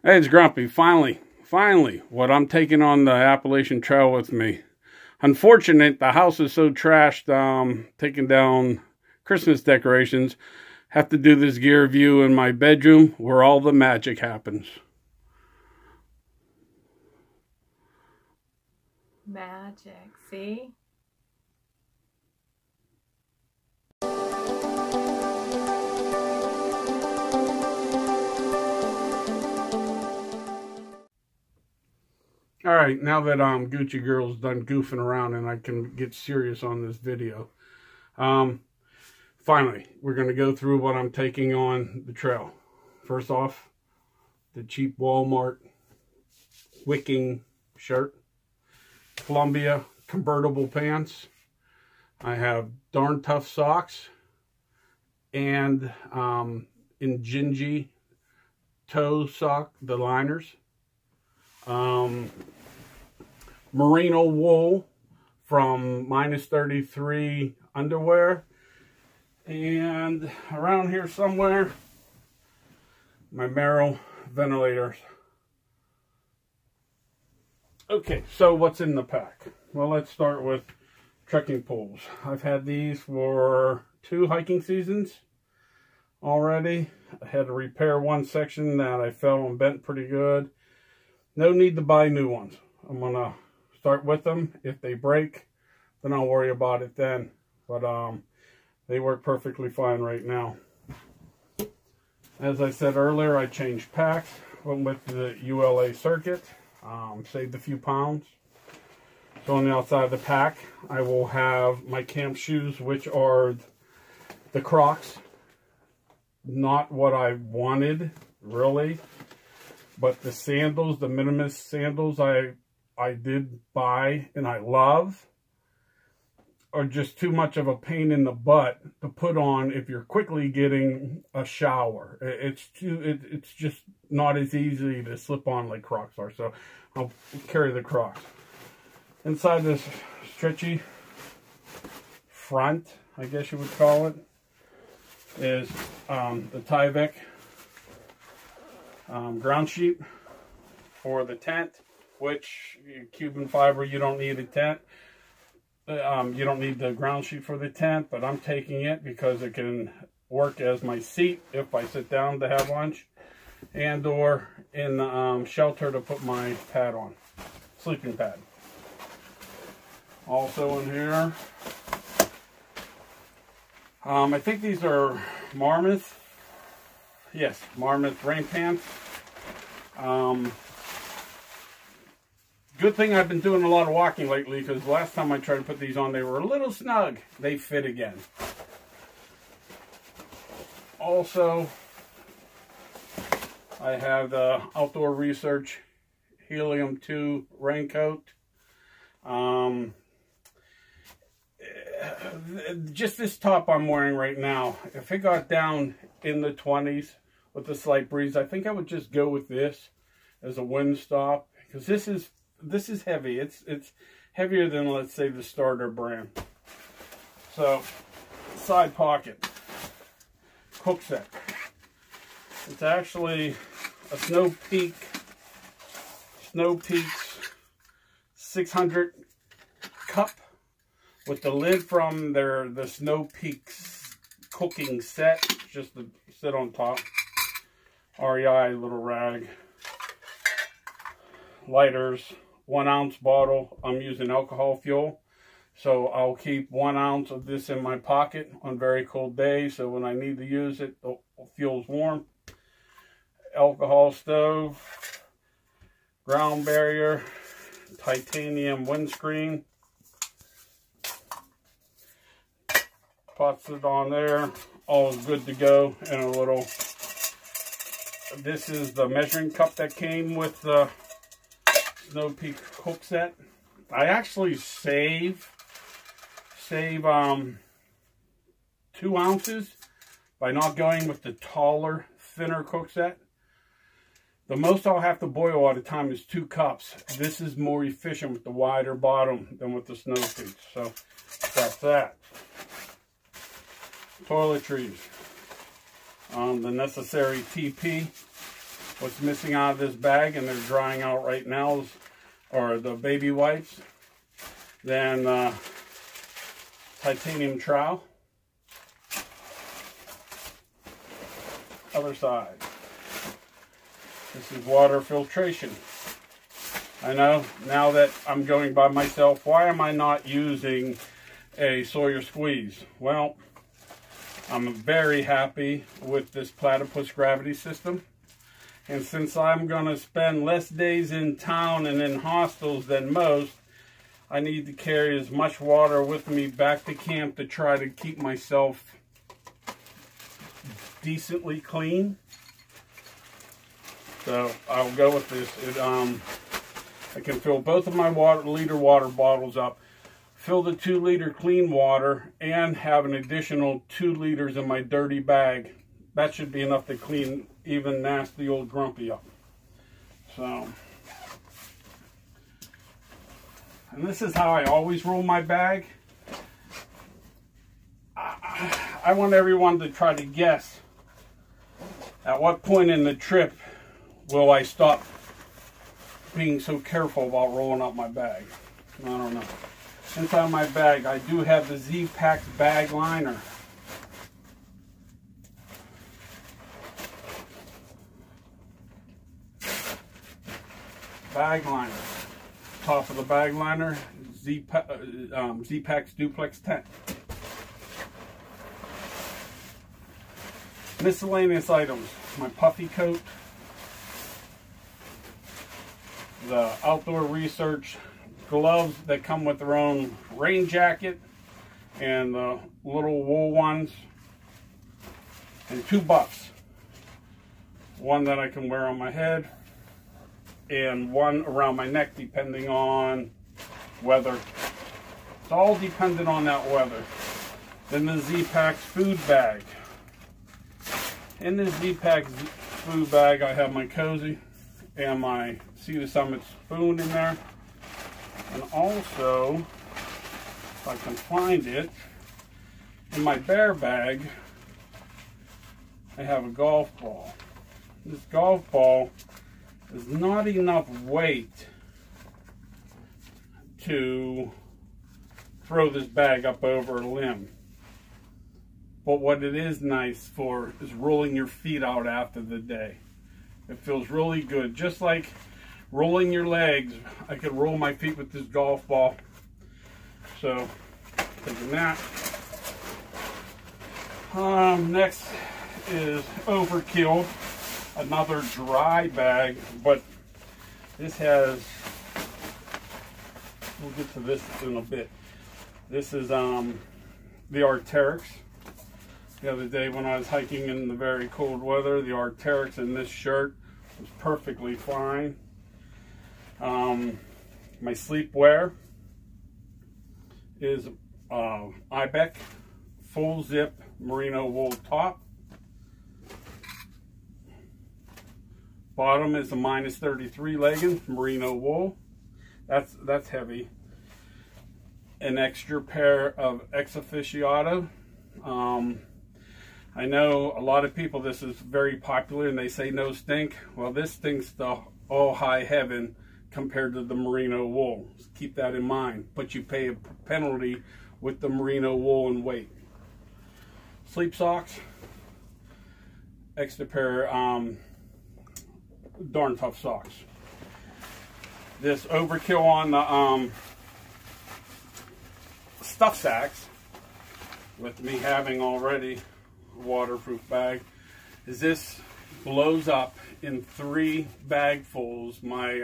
Hey, it's Grumpy. Finally, what I'm taking on the Appalachian Trail with me. Unfortunate, the house is so trashed, taking down Christmas decorations. Have to do this gear review in my bedroom where all the magic happens. Magic, see? Alright, now that Gucci Girl's done goofing around and I can get serious on this video. Finally, we're going to go through what I'm taking on the trail. First off, the cheap Walmart wicking shirt. Columbia convertible pants. I have darn tough socks. And Injinji toe sock, the liners. Merino wool from -33 underwear, and around here somewhere my Merrill ventilators. Okay, so what's in the pack? Well, let's start with trekking poles. I've had these for 2 hiking seasons already. I had to repair one section that I fell and bent pretty good. No need to buy new ones. I'm gonna start with them. If they break, then I'll worry about it then. But they work perfectly fine right now. As I said earlier, I changed packs. Went with the ULA circuit. Saved a few pounds. So on the outside of the pack, I will have my camp shoes, which are the Crocs. Not what I wanted, really. But the sandals, the minimalist sandals I did buy and I love, are just too much of a pain in the butt to put on if you're quickly getting a shower. It's just not as easy to slip on like Crocs are. So I'll carry the Crocs. Inside this stretchy front, I guess you would call it, is the Tyvek ground sheet for the tent, which Cuban fiber, you don't need a tent. You don't need the ground sheet for the tent, but I'm taking it because it can work as my seat if I sit down to have lunch, and or in the shelter to put my pad on, sleeping pad. Also in here, I think these are Marmouth. Yes, Marmouth rain pants. Good thing I've been doing a lot of walking lately, because last time I tried to put these on, they were a little snug. They fit again. Also, I have the Outdoor Research Helium 2 raincoat. Just this top I'm wearing right now, if it got down in the 20s with a slight breeze, I think I would just go with this as a wind stop, because this is heavy. It's heavier than, let's say, the starter brand. So, side pocket, cook set. It's actually a Snow Peaks 600 cup with the lid from the Snow Peaks cooking set, just to sit on top. REI little rag. Lighters, 1 ounce bottle. I'm using alcohol fuel, so I'll keep 1 ounce of this in my pocket on very cold days, so when I need to use it, the fuel's warm. Alcohol stove, ground barrier, titanium windscreen. Pots it on there, all is good to go. And a little, this is the measuring cup that came with the Snow Peak cook set. I actually save 2 ounces by not going with the taller, thinner cook set. The most I'll have to boil at a time is 2 cups. This is more efficient with the wider bottom than with the Snow Peaks. So that's that. Toiletries. The necessary TP. What's missing out of this bag, and they're drying out right now, are the baby wipes. Then titanium trowel. Other side. This is water filtration. I know, now that I'm going by myself, why am I not using a Sawyer squeeze? Well, I'm very happy with this platypus gravity system. And since I'm going to spend less days in town and in hostels than most, I need to carry as much water with me back to camp to try to keep myself decently clean. So I'll go with this. I can fill both of my liter water bottles up, fill the 2 liter clean water, and have an additional 2 liters in my dirty bag. That should be enough to clean even nasty old Grumpy up. So, and this is how I always roll my bag. I want everyone to try to guess at what point in the trip will I stop being so careful about rolling up my bag. I don't know. Inside my bag, I do have the Z-Pack bag liner. Bag liner. Top of the bag liner, Z-Pack's Duplex tent. Miscellaneous items. My puffy coat. The Outdoor Research gloves that come with their own rain jacket, and the little wool ones, and 2 buffs. One that I can wear on my head, and one around my neck depending on weather. It's all dependent on that weather. Then the Z-Pack's food bag. In this Z-Pack's food bag I have my cozy and my Cedar Summit spoon in there. And also, if I can find it, in my bear bag, I have a golf ball. This golf ball is not enough weight to throw this bag up over a limb. But what it is nice for is rolling your feet out after the day. It feels really good. Just like rolling your legs, I could roll my feet with this golf ball. So, taking that. Next is Overkill, another dry bag, but this has, we'll get to this in a bit. This is the Arc'teryx. The other day when I was hiking in the very cold weather, the Arc'teryx in this shirt was perfectly fine. My sleepwear is Ibex full zip merino wool top. Bottom is a -33 legging, merino wool. That's heavy. An extra pair of Ex Aficionado. I know a lot of people, this is very popular and they say no stink. Well, this stinks to all high heaven compared to the merino wool. Just keep that in mind. But you pay a penalty with the merino wool and weight. Sleep socks. Extra pair Darn Tough socks. This Overkill on the stuff sacks, with me having already a waterproof bag, is this blows up in 3 bagfuls my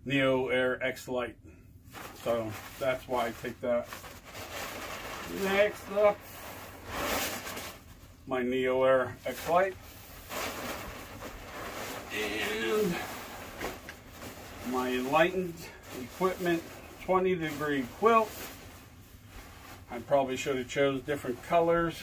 Neo Air X-lite. So that's why I take that. Next up, my Neo Air X-lite. And my Enlightened Equipment 20-degree quilt. I probably should have chose different colors.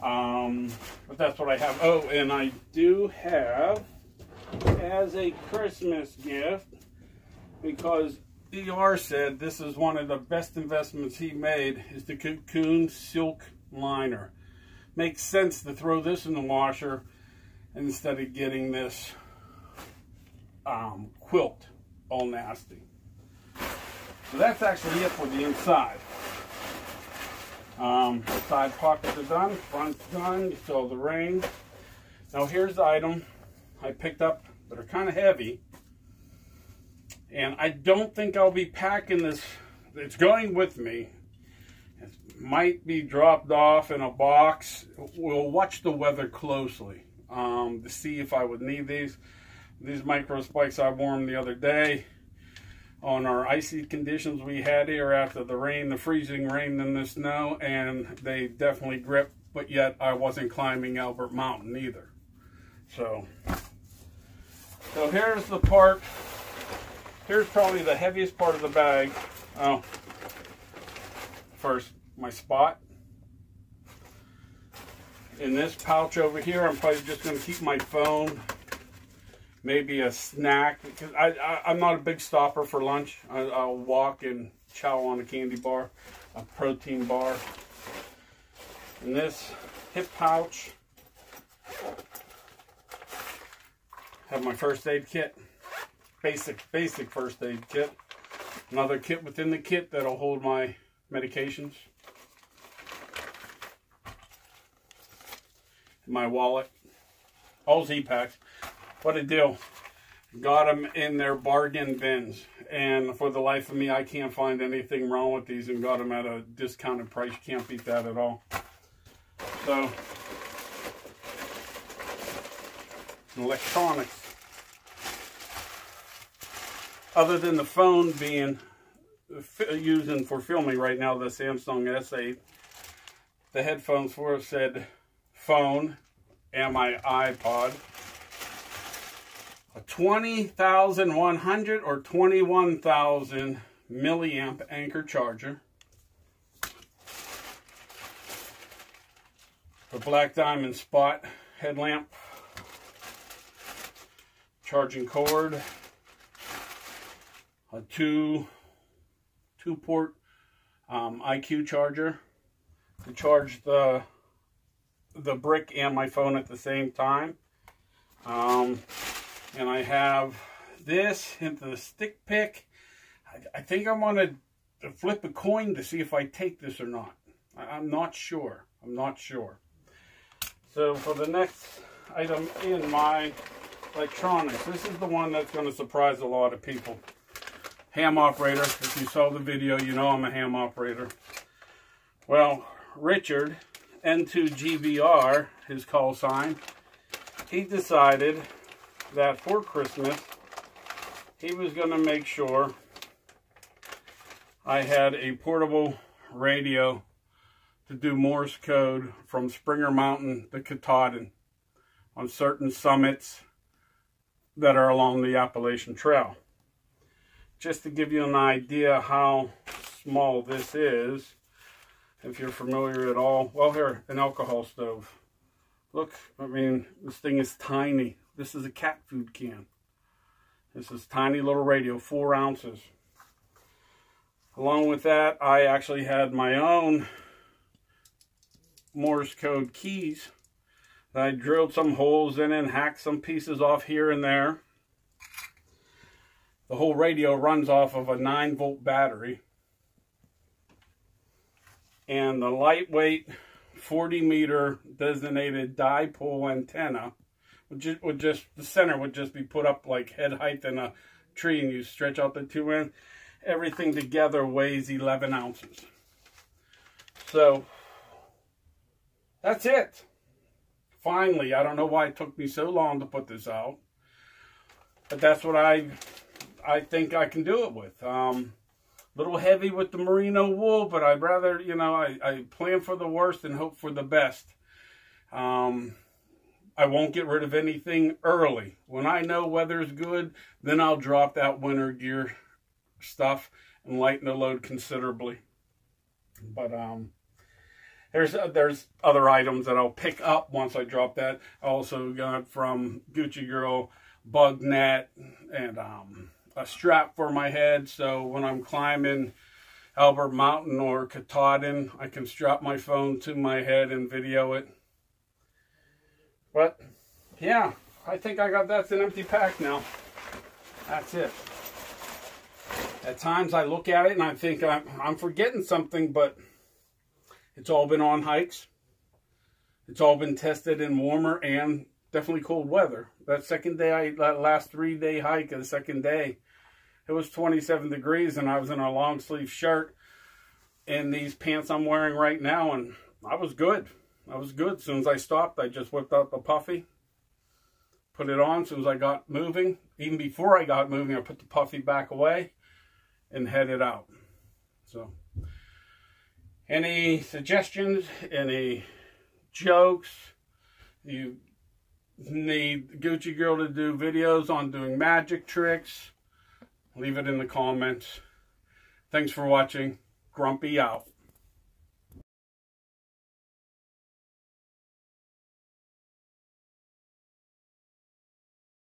But that's what I have. Oh, and I do have, as a Christmas gift, because ER said this is one of the best investments he made, is the Cocoon Silk Liner. Makes sense to throw this in the washer instead of getting this quilt all nasty. So that's actually it for the inside. Side pockets are done, front's done, you saw the ring. Now here's the item I picked up that are kind of heavy. And I don't think I'll be packing this. It's going with me. It might be dropped off in a box. We'll watch the weather closely to see if I would need these. These micro spikes I wore them the other day on our icy conditions we had here after the rain, the freezing rain and the snow, and they definitely grip, but yet I wasn't climbing Albert Mountain either. So here's the part. Here's probably the heaviest part of the bag. Oh, first, my spot. In this pouch over here, I'm probably just going to keep my phone, maybe a snack, because I'm not a big stopper for lunch. I'll walk and chow on a candy bar, a protein bar. In this hip pouch, have my first aid kit, basic first aid kit. Another kit within the kit that'll hold my medications. My wallet, all Z-Packs. What a deal. Got them in their bargain bins, and for the life of me I can't find anything wrong with these, and got them at a discounted price. You can't beat that at all. So, electronics. Other than the phone being using for filming right now, the Samsung S8, the headphones for it said phone and my iPod. A 20,100 or 21,000 milliamp Anchor charger. A black diamond spot headlamp. Charging cord. A two port IQ charger to charge the brick and my phone at the same time. And I have this into the stick pick. I think I'm going to flip a coin to see if I take this or not. I'm not sure. I'm not sure. So for the next item in my electronics, this is the one that's going to surprise a lot of people. Ham operator. If you saw the video, you know I'm a ham operator. Well, Richard, N2GBR, his call sign, he decided that for Christmas, he was going to make sure I had a portable radio to do Morse code from Springer Mountain to Katahdin on certain summits that are along the Appalachian Trail. Just to give you an idea how small this is, if you're familiar at all. Well, here, an alcohol stove. Look, I mean, this thing is tiny. This is a cat food can. This is tiny little radio, 4 ounces. Along with that, I actually had my own Morse code keys that I drilled some holes in and hacked some pieces off here and there. The whole radio runs off of a 9-volt battery. And the lightweight 40-meter designated dipole antenna would just, the center would just be put up like head height in a tree, and you stretch out the 2 ends. Everything together weighs 11 ounces. So, that's it. Finally, I don't know why it took me so long to put this out, but that's what I think I can do it with. Little heavy with the merino wool, but I'd rather, you know, I plan for the worst and hope for the best. I won't get rid of anything early. When I know weather's good, then I'll drop that winter gear stuff and lighten the load considerably. But there's other items that I'll pick up once I drop that. I also got from Gucci Girl bug net and a strap for my head, so when I'm climbing Albert Mountain or Katahdin, I can strap my phone to my head and video it. But yeah, I think that's an empty pack now. That's it. At times I look at it and I think I'm forgetting something, but it's all been on hikes. It's all been tested in warmer and definitely cold weather. That second day, that last 3-day hike, the second day, it was 27 degrees and I was in a long sleeve shirt and these pants I'm wearing right now, and I was good. I was good. As soon as I stopped, I just whipped out the puffy, put it on. As soon as I got moving, even before I got moving, I put the puffy back away and headed out. So, any suggestions, any jokes, you need Gucci Girl to do videos on doing magic tricks, leave it in the comments. Thanks for watching. Grumpy out.